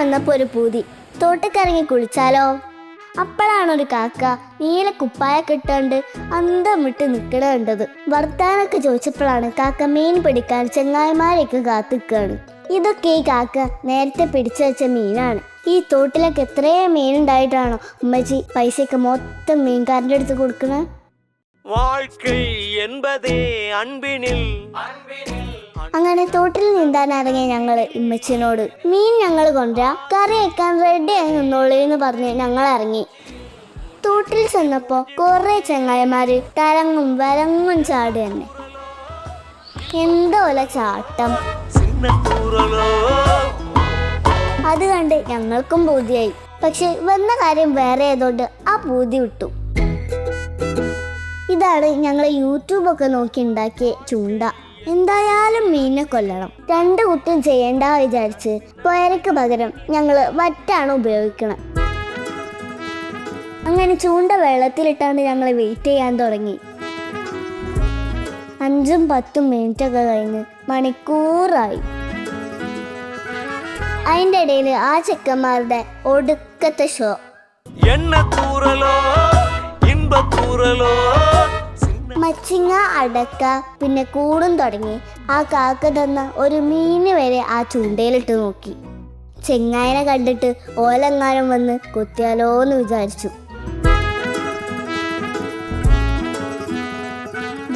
വന്നപ്പോ ഒരു പൂതി, തോട്ടിക്കിറങ്ങി കുളിച്ചാലോ? അപ്പോഴാണൊരു കാക്ക നീല കുപ്പായൊക്കെ ഇട്ടാണ്ട് അന്തം വിട്ട് നിൽക്കണ കണ്ടത്. വർത്താനൊക്കെ ചോദിച്ചപ്പോഴാണ് കാക്ക മീൻ പിടിക്കാൻ ചെങ്ങായിമാരെയൊക്കെ കാത്തിക്കാണ്. ഇതൊക്കെ ഈ കാക്ക നേരത്തെ പിടിച്ചു വെച്ച മീനാണ്. ഈ തോട്ടിലൊക്കെ എത്രയും മീൻ ഉണ്ടായിട്ടാണോ ഉമ്മച്ചി പൈസയൊക്കെ മൊത്തം മീൻകാരൻ്റെ അടുത്ത് കൊടുക്കണ? അങ്ങനെ തോട്ടിൽ നീന്താൻ ഇറങ്ങിയ ഞങ്ങള് ഉമ്മച്ചിനോട് മീൻ ഞങ്ങൾ കൊണ്ടുവരാ, കറി വെക്കാൻ റെഡി ആയി നിന്നോളേന്ന് പറഞ്ഞ് ഞങ്ങൾ ഇറങ്ങി. തോട്ടിൽ ചെന്നപ്പോ കുറെ ചെങ്ങായിമാര് തരങ്ങും വരങ്ങും ചാടി തന്നെ. എന്തോല ചാട്ടം! അത് കണ്ട് ഞങ്ങൾക്കും പൂതിയായി. പക്ഷെ വന്ന കാര്യം വേറെ ആയതുകൊണ്ട് ആ പൂതി വിട്ടു. ഇതാണ് ഞങ്ങൾ യൂട്യൂബൊക്കെ നോക്കി ഉണ്ടാക്കിയ ചൂണ്ട. എന്തായാലും മീനിനെ കൊല്ലണം. 2 കുറ്റം ചെയ്യേണ്ട വിചാരിച്ച് പുയരക്ക് പകരം ഞങ്ങൾ വറ്റാണ് ഉപയോഗിക്കണം. അങ്ങനെ ചൂണ്ട വെള്ളത്തിലിട്ടാണ്ട് ഞങ്ങൾ വെയിറ്റ് ചെയ്യാൻ തുടങ്ങി. 5-10 മിനിറ്റൊക്കെ കഴിഞ്ഞ് മണിക്കൂറായി. അതിൻ്റെ ഇടയിൽ ആ ചെക്കന്മാരുടെ ഒടുക്കത്തെ ഷോ. മച്ചിങ്ങ, അടക്ക, പിന്നെ കൂടും തുടങ്ങി. ആ കാക്ക തന്ന ഒരു മീന് വരെ ആ ചൂണ്ടയിലിട്ട് നോക്കി. ചെങ്ങായനെ കണ്ടിട്ട് ഓലെങ്ങാനും വന്ന് കൊത്തിയാലോന്ന് വിചാരിച്ചു.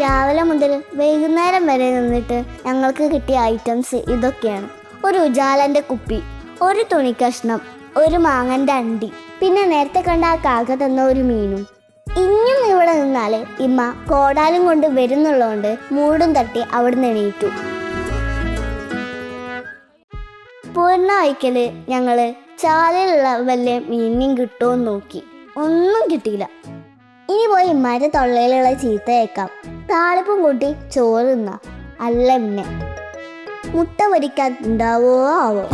രാവിലെ മുതൽ വൈകുന്നേരം വരെ നിന്നിട്ട് ഞങ്ങൾക്ക് കിട്ടിയ ഐറ്റംസ് ഇതൊക്കെയാണ്: ഒരു ഉജാലൻ്റെ കുപ്പി, ഒരു തുണിക്കഷ്ണം, ഒരു മാങ്ങൻ്റെ അണ്ടി, പിന്നെ നേരത്തെ കണ്ട ആ കാക്ക തന്ന ഒരു മീനും. ഇനിയും ഇവിടെ നിന്നാല് ഇമ്മ കോടാലും കൊണ്ട് വരുന്നുള്ളതുകൊണ്ട് മൂടും തട്ടി അവിടുന്ന് എണീറ്റു. പൂർണ്ണ വയ്ക്കല് ഞങ്ങള് ചാലിലുള്ള വലിയ മീനും കിട്ടുമെന്ന് നോക്കി. ഒന്നും കിട്ടിയില്ല. ഇനി പോയി ഇമ്മാരുടെ തൊള്ളയിലുള്ള ചീത്ത കേൾക്കാം. താളിപ്പും കൂട്ടി ചോറ് തിന്നാ. അല്ല പിന്നെ മുട്ട പൊരിക്കാൻ ഉണ്ടാവോ ആവോ.